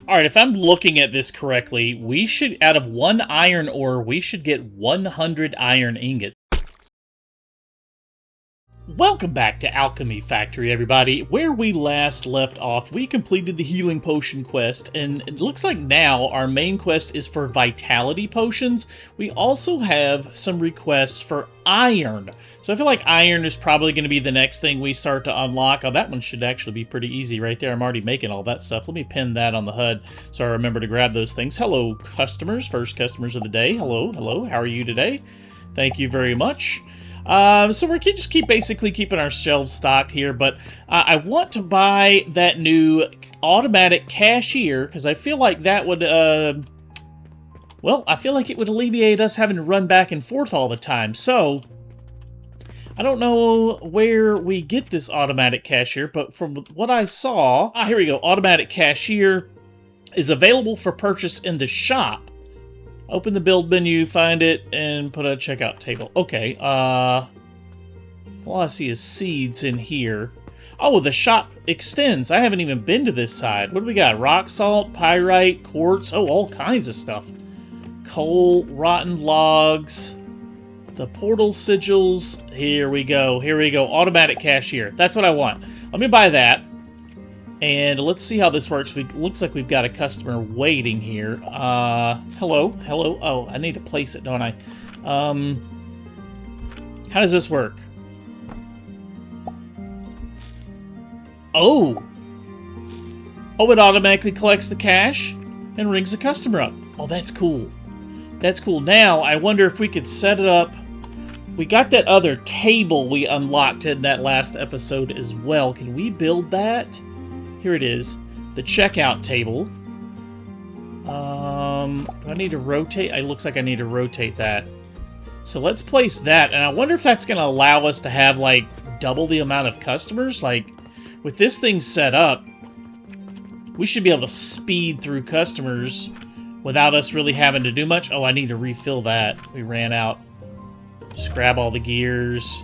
Alright, if I'm looking at this correctly, we should, out of 1 iron ore, we should get 100 iron ingots. Welcome back to Alchemy Factory, everybody. Where we last left off, we completed the healing potion quest, and it looks like now our main quest is for vitality potions. We also have some requests for iron. So I feel like iron is probably going to be the next thing we start to unlock. Oh, that one should actually be pretty easy right there. I'm already making all that stuff. Let me pin that on the HUD so I remember to grab those things. Hello, customers. First customers of the day. Hello, hello. How are you today? Thank you very much. So we're just basically keeping our shelves stocked here, but I want to buy that new automatic cashier because I feel like that would, well, I feel like it would alleviate us having to run back and forth all the time. So I don't know where we get this automatic cashier, but from what I saw, here we go. Automatic cashier is available for purchase in the shop. Open the build menu, find it, and put a checkout table. Okay, all I see is seeds in here. Oh, the shop extends. I haven't even been to this side. What do we got? Rock salt, pyrite, quartz. Oh, all kinds of stuff. Coal, rotten logs, the portal sigils. Here we go. Here we go. Automatic cashier. That's what I want. Let me buy that. And let's see how this works. Looks like we've got a customer waiting here. Hello? Hello? Oh, I need to place it, don't I? How does this work? Oh! Oh, it automatically collects the cash and rings the customer up. Oh, that's cool. That's cool. Now, I wonder if we could set it up. We got that other table we unlocked in that last episode as well. Can we build that? Here it is, the checkout table. Do I need to rotate? It looks like I need to rotate that. So let's place that, and I wonder if that's going to allow us to have, like, double the amount of customers. Like, with this thing set up, we should be able to speed through customers without us really having to do much. Oh, I need to refill that. We ran out. Just grab all the gears.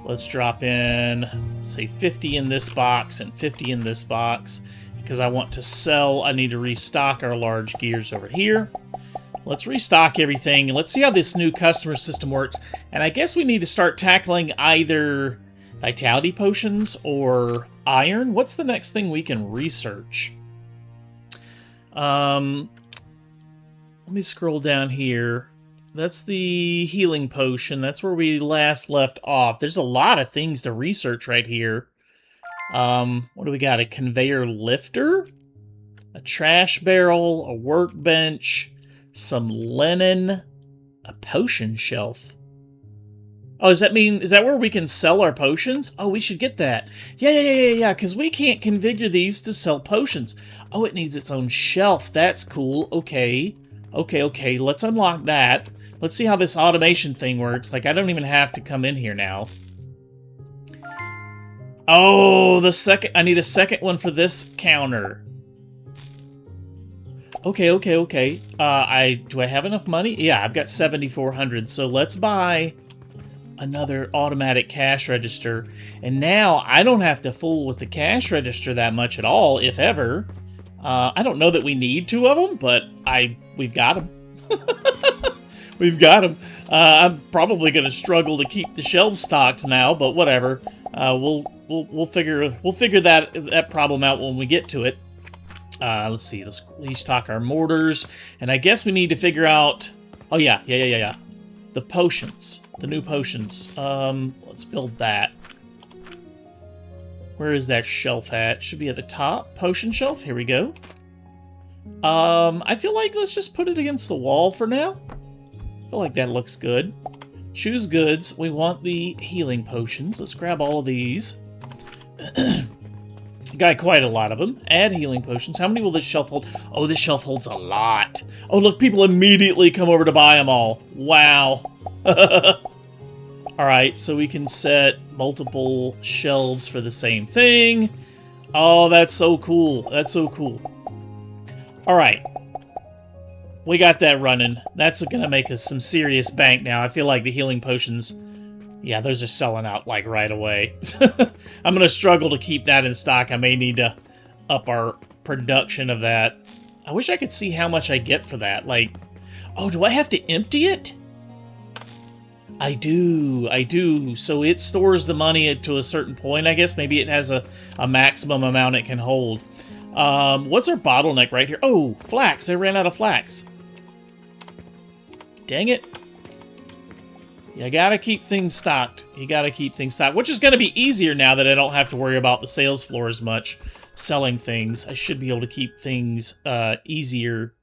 Let's drop in, say, 50 in this box and 50 in this box. Because I want to sell, I need to restock our large gears over here. Let's restock everything, and let's see how this new customer system works. And I guess we need to start tackling either vitality potions or iron. What's the next thing we can research? Let me scroll down here. That's the healing potion. That's where we last left off. There's a lot of things to research right here. What do we got? A conveyor lifter? A trash barrel? A workbench? Some linen? A potion shelf? Oh, does that mean, is that where we can sell our potions? Oh, we should get that. Yeah, because we can't configure these to sell potions. Oh, it needs its own shelf. That's cool. Okay, let's unlock that. Let's see how this automation thing works. Like, I don't even have to come in here now. Oh, I need a second one for this counter. Okay. Do I have enough money? Yeah, I've got 7,400. So let's buy another automatic cash register. And now I don't have to fool with the cash register that much at all, if ever. I don't know that we need 2 of them, but we've got them. We've got them. I'm probably going to struggle to keep the shelves stocked now, but whatever. We'll figure that problem out when we get to it. Let's see. Let's restock our mortars, and I guess we need to figure out. Oh yeah. The potions, the new potions. Let's build that. Where is that shelf at? Should be at the top. Potion shelf. Here we go. I feel like let's just put it against the wall for now. I feel like that looks good. Choose goods. We want the healing potions. Let's grab all of these. Got quite a lot of them. Add healing potions. How many will this shelf hold? Oh, this shelf holds a lot. Oh, look, people immediately come over to buy them all. Wow. Alright, so we can set multiple shelves for the same thing. Oh, that's so cool. That's so cool. Alright. We got that running. That's gonna make us some serious bank now. I feel like the healing potions, yeah, those are selling out, like, right away. I'm gonna struggle to keep that in stock. I may need to up our production of that. I wish I could see how much I get for that. Like, oh, do I have to empty it? I do. So it stores the money to a certain point, I guess. Maybe it has a maximum amount it can hold. What's our bottleneck right here? Oh, flax. I ran out of flax. Dang it. You gotta keep things stocked. You gotta keep things stocked, which is gonna be easier now that I don't have to worry about the sales floor as much, selling things. I should be able to keep things easier.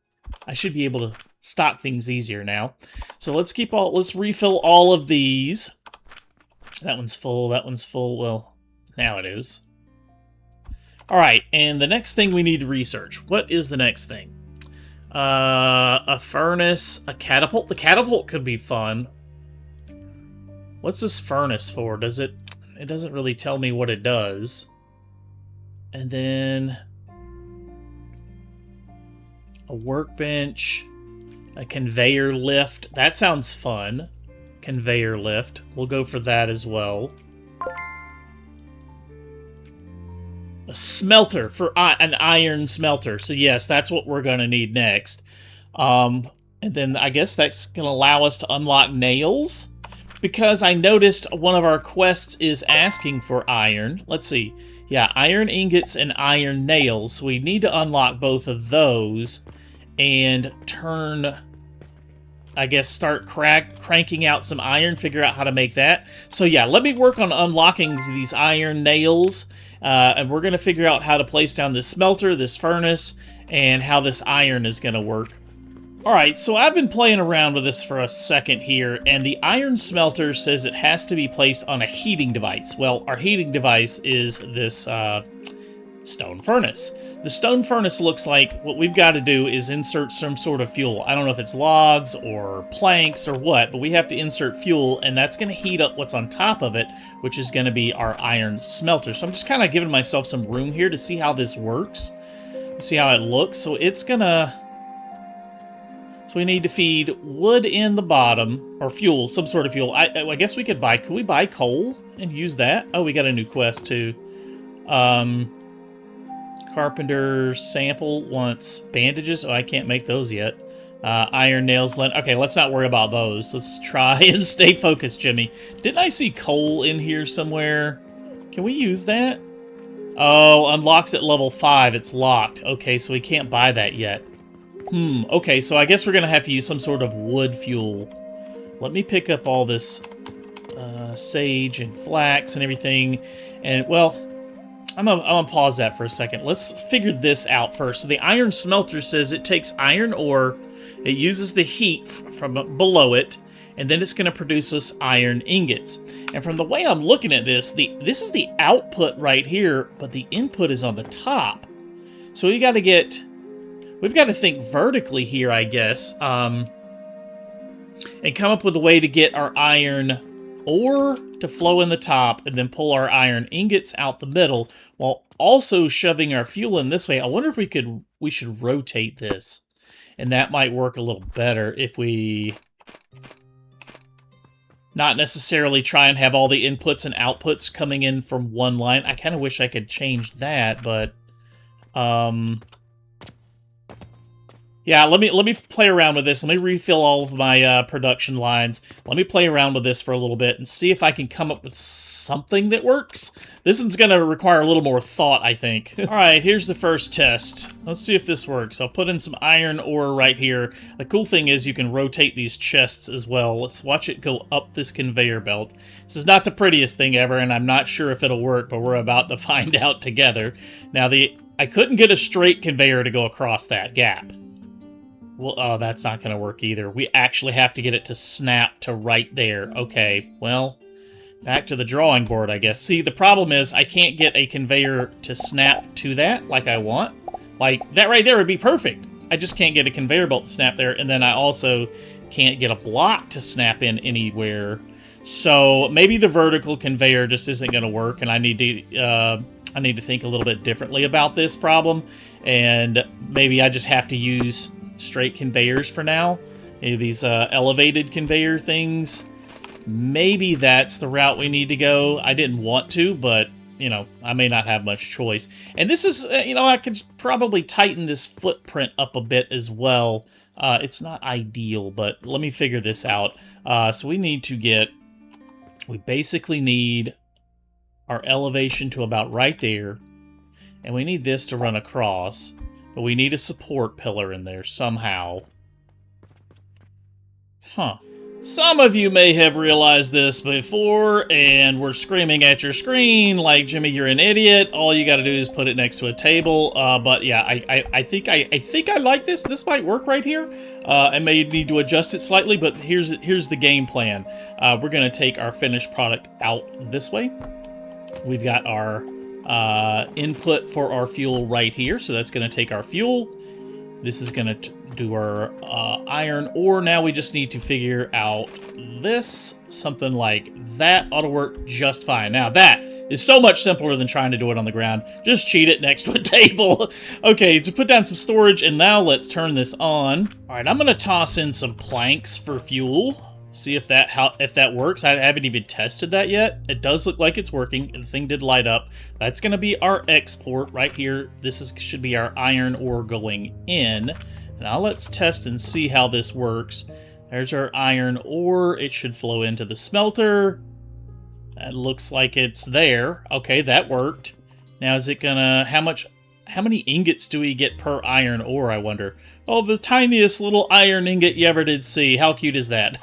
I should be able to stock things easier now. So let's refill all of these. That one's full, that one's full. Well, now it is. All right, and the next thing we need to research. What is the next thing? A furnace, a catapult. The catapult could be fun. What's this furnace for? It doesn't really tell me what it does. And then a workbench, a conveyor lift. That sounds fun. Conveyor lift. We'll go for that as well. A smelter for an iron smelter. So yes, that's what we're going to need next. And then I guess that's going to allow us to unlock nails. Because I noticed one of our quests is asking for iron. Let's see. Yeah, iron ingots and iron nails. So we need to unlock both of those and start cranking out some iron, figure out how to make that. So yeah, let me work on unlocking these iron nails, and we're going to figure out how to place down this smelter, this furnace, and how this iron is going to work. Alright, so I've been playing around with this for a second here, and the iron smelter says it has to be placed on a heating device. Well, our heating device is this stone furnace. The stone furnace looks like what we've got to do is insert some sort of fuel. I don't know if it's logs or planks or what, but we have to insert fuel, and that's going to heat up what's on top of it, which is going to be our iron smelter. So I'm just kind of giving myself some room here to see how this works, see how it looks. So it's going to... So we need to feed wood in the bottom, or fuel, some sort of fuel. I guess we could we buy coal and use that? Oh, we got a new quest too. Carpenter sample wants bandages. Oh, I can't make those yet. Iron nails. Okay, let's not worry about those. Let's try and stay focused, Jimmy. Didn't I see coal in here somewhere? Can we use that? Oh, unlocks at level 5. It's locked. Okay, so we can't buy that yet. Okay, so I guess we're going to have to use some sort of wood fuel. Let me pick up all this sage and flax and everything. And, well, I'm gonna pause that for a second. Let's figure this out first. So the iron smelter says it takes iron ore, it uses the heat from below it, and then it's going to produce us iron ingots. And from the way I'm looking at this, this is the output right here, but the input is on the top. So we've got to think vertically here, I guess, and come up with a way to get our iron ore to flow in the top and then pull our iron ingots out the middle while also shoving our fuel in this way. I wonder if we should rotate this, and that might work a little better if we not necessarily try and have all the inputs and outputs coming in from one line. I kind of wish I could change that, but yeah, let me play around with this. Let me refill all of my production lines. Let me play around with this for a little bit and see if I can come up with something that works. This one's going to require a little more thought, I think. All right, here's the first test. Let's see if this works. I'll put in some iron ore right here. The cool thing is you can rotate these chests as well. Let's watch it go up this conveyor belt. This is not the prettiest thing ever, and I'm not sure if it'll work, but we're about to find out together. Now, I couldn't get a straight conveyor to go across that gap. Well, oh, that's not going to work either. We actually have to get it to snap to right there. Okay, well, back to the drawing board, I guess. See, the problem is I can't get a conveyor to snap to that like I want. Like, that right there would be perfect. I just can't get a conveyor belt to snap there, and then I also can't get a block to snap in anywhere. So maybe the vertical conveyor just isn't going to work, and I need to think a little bit differently about this problem, and maybe I just have to use straight conveyors for now. Maybe these elevated conveyor things. Maybe that's the route we need to go. I didn't want to, but you know, I may not have much choice. And this is, you know, I could probably tighten this footprint up a bit as well. It's not ideal, but let me figure this out. So we need to get, we basically need our elevation to about right there. And we need this to run across. But we need a support pillar in there somehow. Huh. Some of you may have realized this before, and were screaming at your screen like, Jimmy, you're an idiot. All you gotta do is put it next to a table. But yeah, I think I like this. This might work right here. I may need to adjust it slightly, but here's the game plan. We're gonna take our finished product out this way. We've got our input for our fuel right here, so that's gonna take our fuel. This is gonna do our iron ore. Now we just need to figure out this. Something like that ought to work just fine. Now that is so much simpler than trying to do it on the ground. Just cheat it next to a table. Okay, to put down some storage, and now let's turn this on. All right, I'm gonna toss in some planks for fuel. See if that works. I haven't even tested that yet. It does look like it's working. The thing did light up. That's gonna be our export right here. This should be our iron ore going in. Now let's test and see how this works. There's our iron ore. It should flow into the smelter. That looks like it's there. Okay, that worked. Now is it gonna, how many ingots do we get per iron ore, I wonder? Oh, the tiniest little iron ingot you ever did see. How cute is that?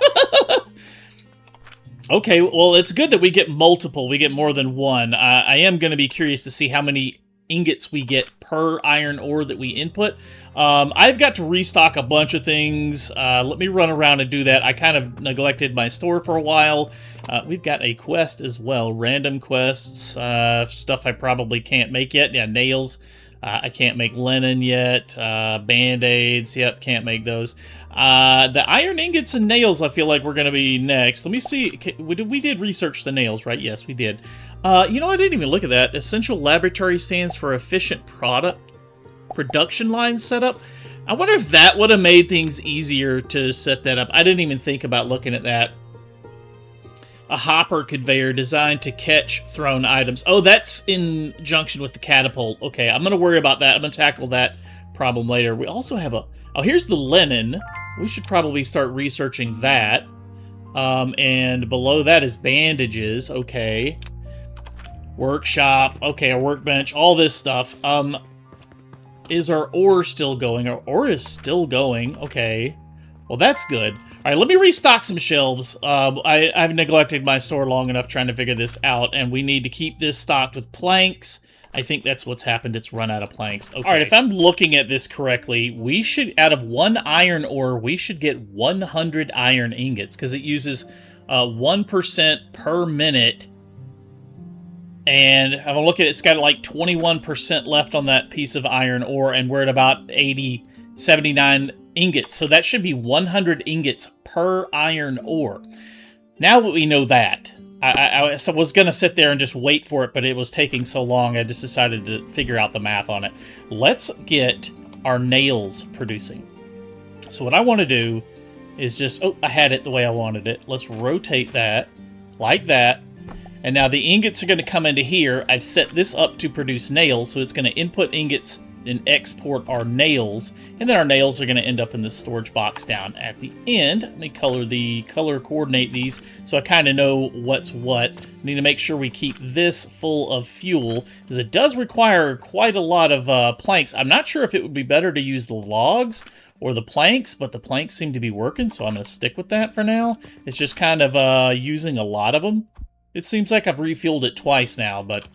Okay, well, it's good that we get multiple. We get more than one. I am going to be curious to see how many ingots we get per iron ore that we input. I've got to restock a bunch of things. Let me run around and do that. I kind of neglected my store for a while. We've got a quest as well. Random quests. Stuff I probably can't make yet. Yeah, nails. I can't make linen yet. Band-aids. Yep, can't make those. The iron ingots and nails, I feel like we're going to be next. Let me see. We did research the nails, right? Yes, we did. You know, I didn't even look at that. Essential Laboratory stands for Efficient Production Line Setup. I wonder if that would have made things easier to set that up. I didn't even think about looking at that. A hopper conveyor designed to catch thrown items. Oh, that's in junction with the catapult. Okay, I'm going to worry about that. I'm going to tackle that problem later. We also have a... Oh, here's the linen. We should probably start researching that. And below that is bandages. Okay. Workshop. Okay, a workbench. All this stuff. Is our ore still going? Our ore is still going. Okay. Well, that's good. All right, let me restock some shelves. I've neglected my store long enough trying to figure this out, and we need to keep this stocked with planks. I think that's what's happened. It's run out of planks. Okay. All right, if I'm looking at this correctly, we should, out of one iron ore, we should get 100 iron ingots, because it uses 1% per minute. And if I look at it, it's got like 21% left on that piece of iron ore, and we're at about 79 ingots. So that should be 100 ingots per iron ore. Now that we know that, I was going to sit there and just wait for it, but it was taking so long, I just decided to figure out the math on it. Let's get our nails producing. So what I want to do is just... Oh, I had it the way I wanted it. Let's rotate that like that. And now the ingots are going to come into here. I've set this up to produce nails, so it's going to input ingots and export our nails, and then our nails are going to end up in the storage box down at the end. Let me color coordinate these so I kind of know what's what. Need to make sure we keep this full of fuel, because it does require quite a lot of planks. I'm not sure if it would be better to use the logs or the planks, but the planks seem to be working, so I'm going to stick with that for now. It's just kind of using a lot of them. It seems like I've refueled it twice now, but...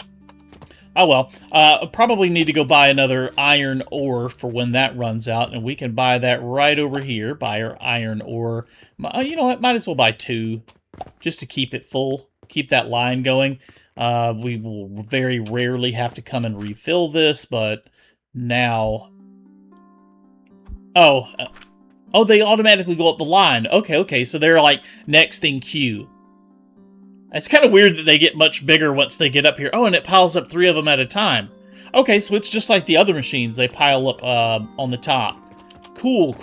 Oh well, I'll probably need to go buy another iron ore for when that runs out, and we can buy that right over here, buy our iron ore. You know what, might as well buy 2, just to keep it full, keep that line going. We will very rarely have to come and refill this, but now... Oh, they automatically go up the line. Okay, so they're like next in queue. It's kind of weird that they get much bigger once they get up here. Oh, and it piles up 3 of them at a time. Okay, so it's just like the other machines. They pile up on the top. Cool.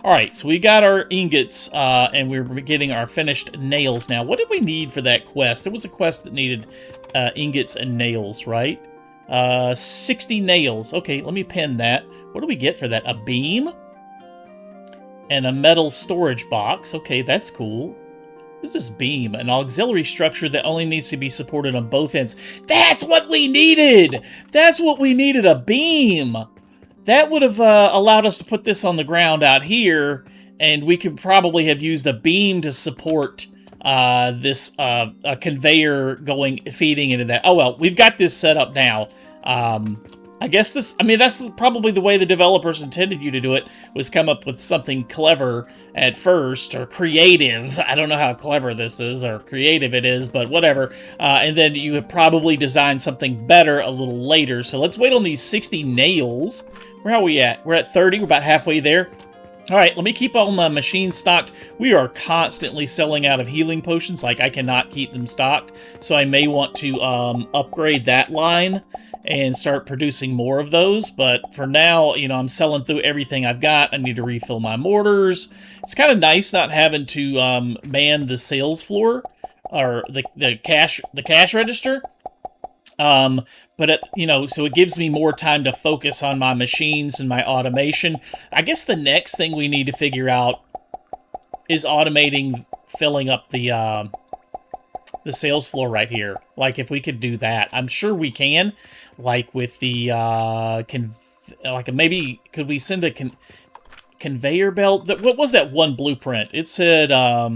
All right, so we got our ingots, and we're getting our finished nails now. What did we need for that quest? There was a quest that needed ingots and nails, right? 60 nails. Okay, let me pen that. What do we get for that? A beam? And a metal storage box. Okay, that's cool. What is this beam? An auxiliary structure that only needs to be supported on both ends. That's what we needed! That's what we needed, a beam! That would have allowed us to put this on the ground out here, and we could probably have used a beam to support this a conveyor feeding into that. Oh well, we've got this set up now. I guess that's probably the way the developers intended you to do it, was come up with something clever at first, or creative. I don't know how clever this is, or creative it is, but whatever. And then you have probably designed something better a little later. So let's wait on these 60 nails. Where are we at? We're at 30. We're about halfway there. All right, let me keep all my machines stocked. We are constantly selling out of healing potions. Like, I cannot keep them stocked. So I may want to upgrade that line and start producing more of those. But for now, you know, I'm selling through everything I've got. I need to refill my mortars. It's kind of nice not having to man the sales floor or the cash register. But you know, so it gives me more time to focus on my machines and my automation. I guess the next thing we need to figure out is automating filling up the sales floor right here. Like, if we could do that, I'm sure we can. Like with the maybe could we send a conveyor belt? What was that one blueprint? It said let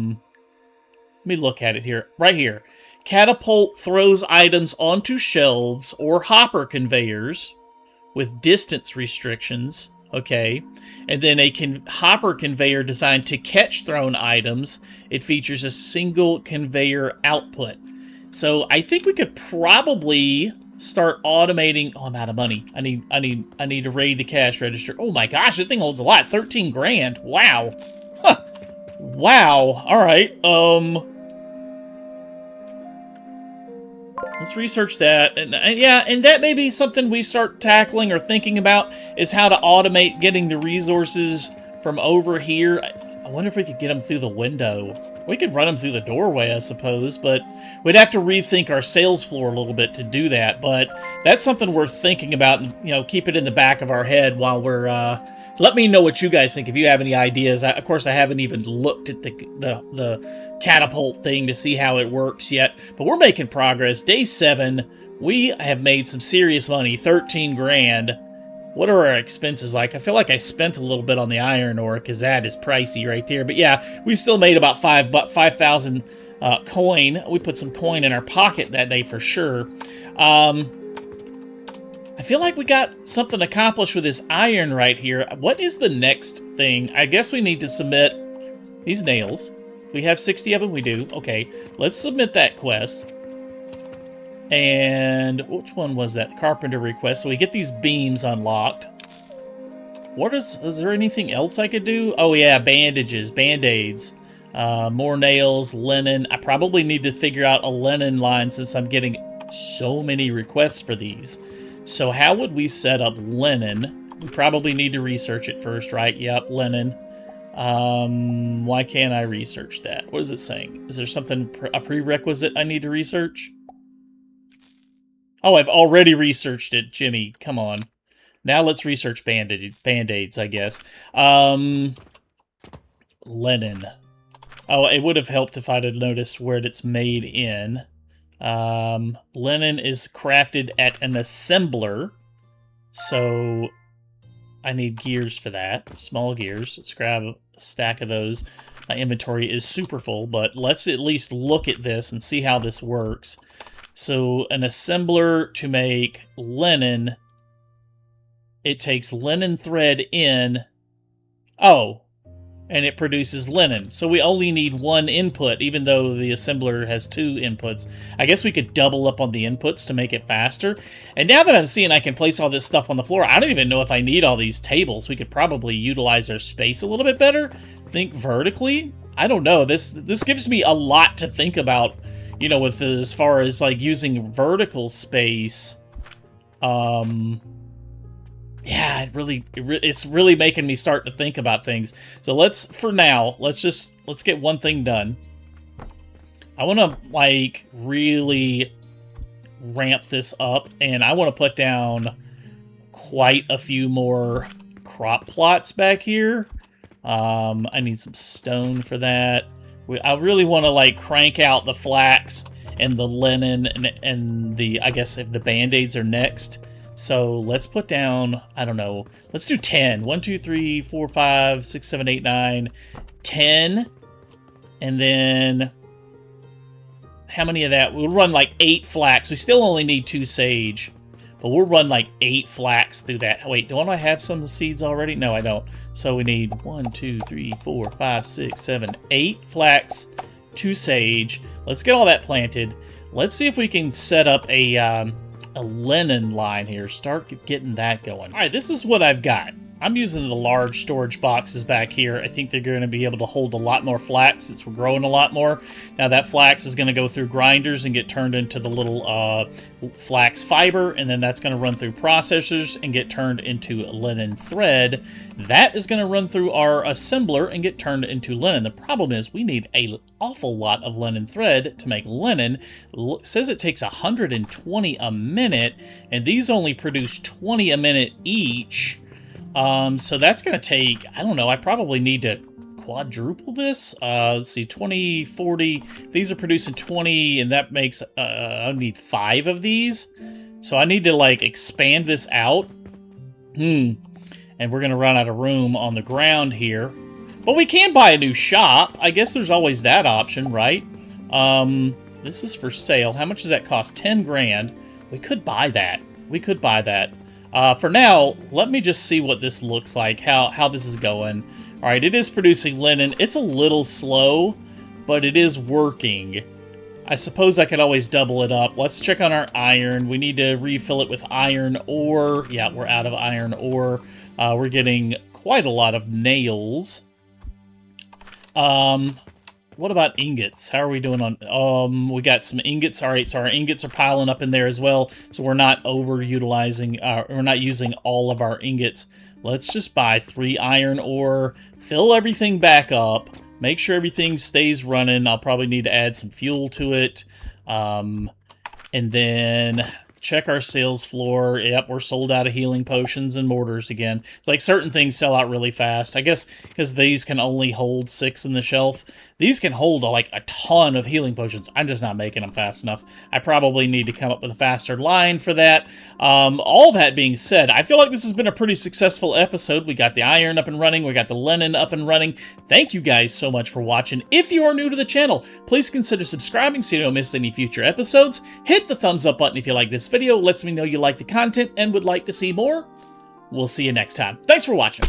me look at it here. Right here. Catapult throws items onto shelves or hopper conveyors with distance restrictions. Okay. And then a hopper conveyor designed to catch thrown items. It features a single conveyor output. So I think we could probably start automating. Oh, I'm out of money. I need to raid the cash register. Oh my gosh, that thing holds a lot. 13 grand. Wow. Huh. Wow. All right. Let's research that. And yeah, and that may be something we start tackling or thinking about, is how to automate getting the resources from over here. I wonder if we could get them through the window. We could run them through the doorway, I suppose, but we'd have to rethink our sales floor a little bit to do that. But that's something worth thinking about, and, you know, keep it in the back of our head while we're, let me know what you guys think if you have any ideas. Of course, I haven't even looked at the catapult thing to see how it works yet, but we're making progress. Day 7, we have made some serious money, 13 grand. What are our expenses like? I feel like I spent a little bit on the iron ore, because that is pricey right there. But yeah, we still made about 5,000 coin. We put some coin in our pocket that day for sure. I feel like we got something accomplished with this iron right here. What is the next thing? I guess we need to submit these nails. We have 60 of them? We do. Okay, let's submit that quest. And which one was that? Carpenter request. So we get these beams unlocked. What is there anything else I could do? Oh yeah, bandages, band-aids. More nails, linen. I probably need to figure out a linen line since I'm getting so many requests for these. So how would we set up linen? We probably need to research it first, right? Yep, linen. Why can't I research that? What is it saying? Is there something, a prerequisite I need to research? Oh, I've already researched it, Jimmy. Come on. Now let's research band-aids, I guess. Linen. Oh, it would have helped if I'd have noticed where it's made in. Linen is crafted at an assembler. So I need gears for that. Small gears. Let's grab a stack of those. My inventory is super full, but let's at least look at this and see how this works. So an assembler to make linen, it takes linen thread in. Oh, and it produces linen. So we only need one input, even though the assembler has 2 inputs. I guess we could double up on the inputs to make it faster. And now that I'm seeing I can place all this stuff on the floor, I don't even know if I need all these tables. We could probably utilize our space a little bit better. Think vertically. I don't know. This gives me a lot to think about, you know, with as far as like using vertical space. Yeah, it's really making me start to think about things. So let's get one thing done. I want to like really ramp this up, and I want to put down quite a few more crop plots back here. I need some stone for that. I really want to like crank out the flax and the linen and the, I guess if the band-aids are next. So let's put down, I don't know, let's do 10. 1, 2, 3, 4, 5, 6, 7, 8, 9, 10. And then how many of that? We'll run like 8 flax. We still only need 2 sage, but we'll run like 8 flax through that. Wait, don't I have some seeds already? No, I don't. So we need 1, 2, 3, 4, 5, 6, 7, 8 flax, 2 sage. Let's get all that planted. Let's see if we can set up a linen line here. Start getting that going. All right, this is what I've got. I'm using the large storage boxes back here. I think they're going to be able to hold a lot more flax since we're growing a lot more. Now that flax is going to go through grinders and get turned into the little flax fiber, and then that's going to run through processors and get turned into linen thread. That is going to run through our assembler and get turned into linen. The problem is we need an awful lot of linen thread to make linen. It says it takes 120 a minute, and these only produce 20 a minute each. So that's going to take, I don't know, I probably need to quadruple this. Let's see, 20, 40. These are producing 20, and that makes, I need 5 of these. So I need to, like, expand this out. And we're going to run out of room on the ground here. But we can buy a new shop. I guess there's always that option, right? This is for sale. How much does that cost? 10 grand. We could buy that. We could buy that. For now, let me just see what this looks like, how this is going. All right, it is producing linen. It's a little slow, but it is working. I suppose I could always double it up. Let's check on our iron. We need to refill it with iron ore. Yeah, we're out of iron ore. We're getting quite a lot of nails. What about ingots? How are we doing on... we got some ingots. All right, so our ingots are piling up in there as well, so we're not overutilizing... we're not using all of our ingots. Let's just buy 3 iron ore, fill everything back up, make sure everything stays running. I'll probably need to add some fuel to it. And then... check our sales floor. Yep, we're sold out of healing potions and mortars again. It's like certain things sell out really fast. I guess because these can only hold 6 in the shelf. These can hold like a ton of healing potions. I'm just not making them fast enough. I probably need to come up with a faster line for that. All that being said, I feel like this has been a pretty successful episode. We got the iron up and running. We got the linen up and running. Thank you guys so much for watching. If you are new to the channel, please consider subscribing so you don't miss any future episodes. Hit the thumbs up button if you like this video. Lets me know you like the content and would like to see more. We'll see you next time. Thanks for watching.